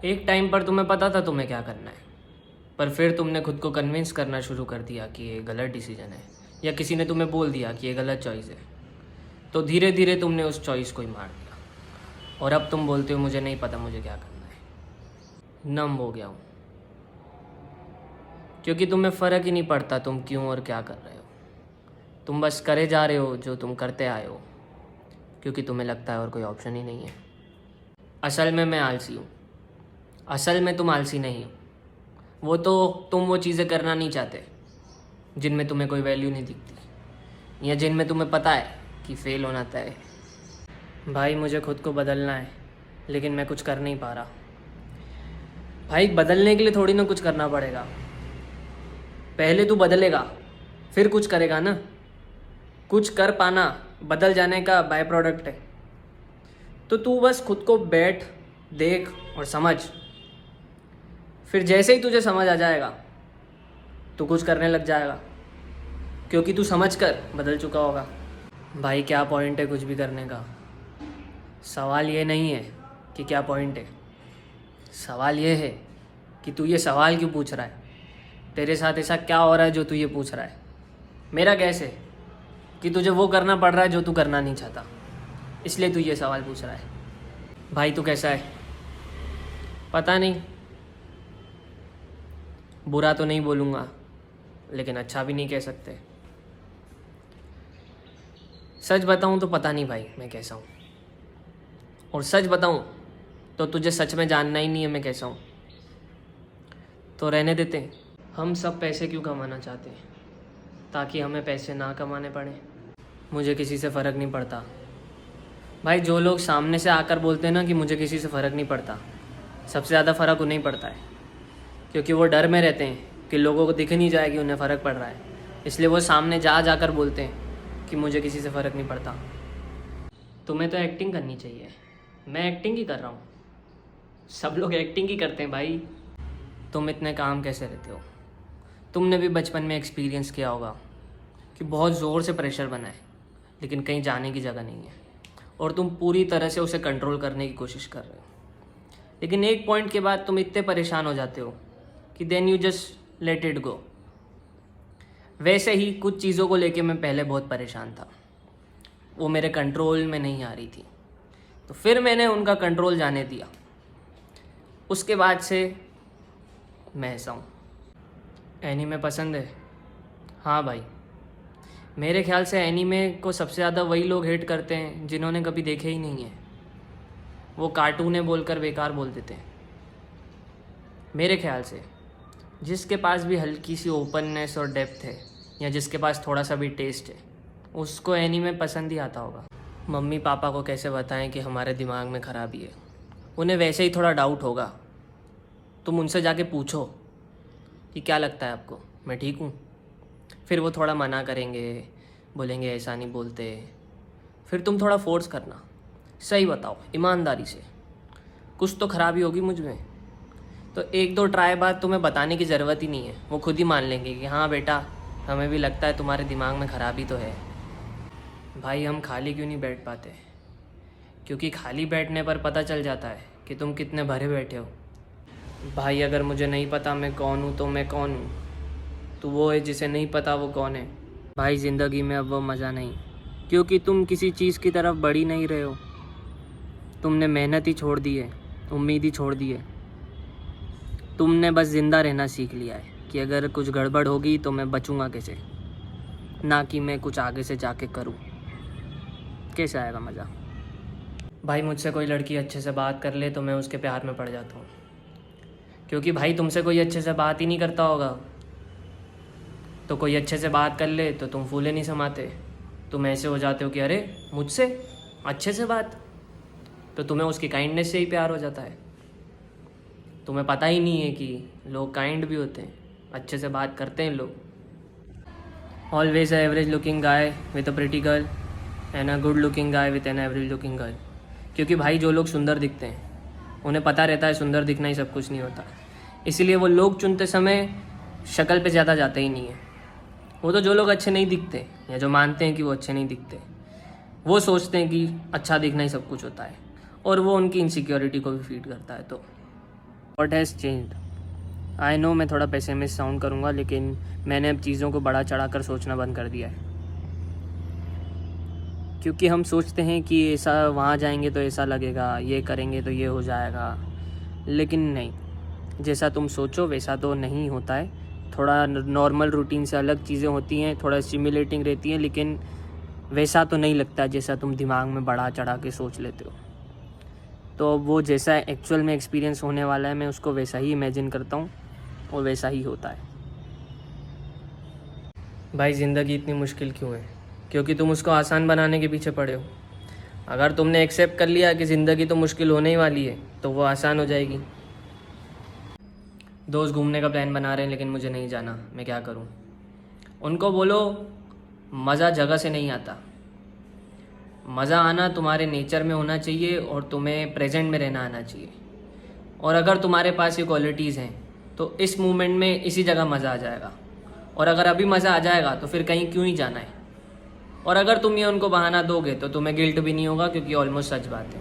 एक टाइम पर तुम्हें पता था तुम्हें क्या करना है, पर फिर तुमने खुद को कन्विंस करना शुरू कर दिया कि ये गलत डिसीजन है, या किसी ने तुम्हें बोल दिया कि ये गलत चॉइस है। तो धीरे धीरे तुमने उस चॉइस को ही मार दिया, और अब तुम बोलते हो मुझे नहीं पता मुझे क्या करना है। नम हो गया हूँ, क्योंकि तुम्हें फ़र्क ही नहीं पड़ता तुम क्यों और क्या कर रहे हो। तुम बस करे जा रहे हो जो तुम करते आए हो, क्योंकि तुम्हें लगता है और कोई ऑप्शन ही नहीं है। असल में मैं आलसी हूँ, असल में तुम आलसी नहीं हो। वो तो तुम वो चीज़ें करना नहीं चाहते जिनमें तुम्हें कोई वैल्यू नहीं दिखती, या जिनमें तुम्हें पता है कि फेल होना तय है। भाई मुझे खुद को बदलना है, लेकिन मैं कुछ कर नहीं पा रहा। भाई बदलने के लिए थोड़ी ना कुछ करना पड़ेगा, पहले तू बदलेगा फिर कुछ करेगा ना। कुछ कर पाना बदल जाने का बाय प्रोडक्ट है। तो तू बस खुद को बैठ, देख और समझ। फिर जैसे ही तुझे समझ आ जाएगा तू कुछ करने लग जाएगा, क्योंकि तू समझ कर बदल चुका होगा। भाई क्या पॉइंट है कुछ भी करने का। सवाल ये नहीं है कि क्या पॉइंट है, सवाल ये है कि तू ये सवाल क्यों पूछ रहा है। तेरे साथ ऐसा क्या हो रहा है जो तू ये पूछ रहा है। मेरा गैस है कि तुझे वो करना पड़ रहा है जो तू करना नहीं चाहता, इसलिए तू ये सवाल पूछ रहा है। भाई तू कैसा है पता नहीं, बुरा तो नहीं बोलूँगा लेकिन अच्छा भी नहीं कह सकते। सच बताऊँ तो पता नहीं भाई मैं कैसा हूँ, और सच बताऊँ तो तुझे सच में जानना ही नहीं है मैं कैसा हूँ। तो रहने देते हैं। हम सब पैसे क्यों कमाना चाहते हैं, ताकि हमें पैसे ना कमाने पड़े। मुझे किसी से फ़र्क नहीं पड़ता। भाई जो लोग सामने से आकर बोलते हैं ना कि मुझे किसी से फ़र्क नहीं पड़ता, सबसे ज़्यादा फ़र्क उन्हें ही पड़ता है, क्योंकि वो डर में रहते हैं कि लोगों को दिख नहीं जाए कि उन्हें फ़र्क पड़ रहा है, इसलिए वो सामने जा जाकर बोलते हैं कि मुझे किसी से फ़र्क नहीं पड़ता। तुम्हें तो एक्टिंग करनी चाहिए, मैं एक्टिंग ही कर रहा हूँ। सब लोग एक्टिंग ही करते हैं भाई। तुम इतने काम कैसे रहते हो। तुमने भी बचपन में एक्सपीरियंस किया होगा कि बहुत ज़ोर से प्रेशर बना है, लेकिन कहीं जाने की जगह नहीं है, और तुम पूरी तरह से उसे कंट्रोल करने की कोशिश कर रहे हो। लेकिन एक पॉइंट के बाद तुम इतने परेशान हो जाते हो कि then you just let it go. वैसे ही कुछ चीज़ों को लेके मैं पहले बहुत परेशान था, वो मेरे कंट्रोल में नहीं आ रही थी, तो फिर मैंने उनका कंट्रोल जाने दिया। उसके बाद से मैं ऐसा हूँ। एनीमे पसंद है? हाँ भाई, मेरे ख्याल से एनीमे को सबसे ज़्यादा वही लोग हेट करते हैं जिन्होंने कभी देखे ही नहीं है। वो कार्टून बोलकर बेकार बोल देते हैं। मेरे ख्याल से जिसके पास भी हल्की सी ओपननेस और डेप्थ है, या जिसके पास थोड़ा सा भी टेस्ट है, उसको एनीमे पसंद ही आता होगा। मम्मी पापा को कैसे बताएं कि हमारे दिमाग में खराबी है। उन्हें वैसे ही थोड़ा डाउट होगा। तुम उनसे जाके पूछो कि क्या लगता है आपको, मैं ठीक हूँ। फिर वो थोड़ा मना करेंगे, बोलेंगे ऐसा नहीं बोलते। फिर तुम थोड़ा फोर्स करना, सही बताओ ईमानदारी से, कुछ तो खराबी होगी मुझ में। तो एक दो ट्राई बाद तुम्हें बताने की ज़रूरत ही नहीं है, वो खुद ही मान लेंगे कि हाँ बेटा हमें भी लगता है तुम्हारे दिमाग में खराबी तो है। भाई हम खाली क्यों नहीं बैठ पाते, क्योंकि खाली बैठने पर पता चल जाता है कि तुम कितने भरे बैठे हो। भाई अगर मुझे नहीं पता मैं कौन हूँ तो मैं कौन हूँ, तो वो है जिसे नहीं पता वो कौन है। भाई ज़िंदगी में अब वो मज़ा नहीं, क्योंकि तुम किसी चीज़ की तरफ बढ़ ही नहीं रहे हो। तुमने मेहनत ही छोड़ दी है, उम्मीद ही छोड़ दी है। तुमने बस ज़िंदा रहना सीख लिया है कि अगर कुछ गड़बड़ होगी तो मैं बचूंगा कैसे, ना कि मैं कुछ आगे से जाके करूं। कैसे आएगा मज़ा। भाई मुझसे कोई लड़की अच्छे से बात कर ले तो मैं उसके प्यार में पड़ जाता हूँ, क्योंकि भाई तुमसे कोई अच्छे से बात ही नहीं करता होगा। तो कोई अच्छे से बात कर ले तो तुम फूले नहीं समाते, तुम ऐसे हो जाते हो कि अरे मुझसे अच्छे से बात, तो तुम्हें उसकी काइंडनेस से ही प्यार हो जाता है। तुम्हें पता ही नहीं है कि लोग काइंड भी होते हैं, अच्छे से बात करते हैं लोग। Always a average looking guy with a pretty girl and a good looking guy with an average looking girl. क्योंकि भाई जो लोग सुंदर दिखते हैं उन्हें पता रहता है सुंदर दिखना ही सब कुछ नहीं होता, इसलिए वो लोग चुनते समय शक्ल पे ज़्यादा जाते ही नहीं है। वो तो जो लोग अच्छे नहीं दिखते या जो मानते हैं कि वो अच्छे नहीं दिखते, वो सोचते हैं कि अच्छा दिखना ही सब कुछ होता है, और वो उनकी इनसिक्योरिटी को भी फीड करता है। तो what has changed. I know मैं थोड़ा पेसिमिस्ट साउंड करूँगा, लेकिन मैंने अब चीज़ों को बढ़ा चढ़ा कर सोचना बंद कर दिया है। क्योंकि हम सोचते हैं कि ऐसा वहाँ जाएंगे तो ऐसा लगेगा, ये करेंगे तो ये हो जाएगा, लेकिन नहीं, जैसा तुम सोचो वैसा तो नहीं होता है। थोड़ा नॉर्मल रूटीन से अलग चीज़ें होती हैं, थोड़ा स्टिमुलेटिंग रहती हैं, लेकिन वैसा तो नहीं लगता जैसा तुम दिमाग में बढ़ा चढ़ा के सोच लेते हो। तो वो जैसा एक्चुअल में एक्सपीरियंस होने वाला है, मैं उसको वैसा ही इमेजिन करता हूँ और वैसा ही होता है। भाई ज़िंदगी इतनी मुश्किल क्यों है? क्योंकि तुम उसको आसान बनाने के पीछे पड़े हो। अगर तुमने एक्सेप्ट कर लिया कि ज़िंदगी तो मुश्किल होने ही वाली है, तो वो आसान हो जाएगी। दोस्त घूमने का प्लान बना रहे हैं लेकिन मुझे नहीं जाना, मैं क्या करूं? उनको बोलो मज़ा जगह से नहीं आता, मज़ा आना तुम्हारे नेचर में होना चाहिए और तुम्हें प्रेजेंट में रहना आना चाहिए। और अगर तुम्हारे पास ये क्वालिटीज़ हैं तो इस मोमेंट में इसी जगह मज़ा आ जाएगा। और अगर अभी मज़ा आ जाएगा तो फिर कहीं क्यों ही जाना है। और अगर तुम ये उनको बहाना दोगे तो तुम्हें गिल्ट भी नहीं होगा, क्योंकि ऑलमोस्ट सच बात है।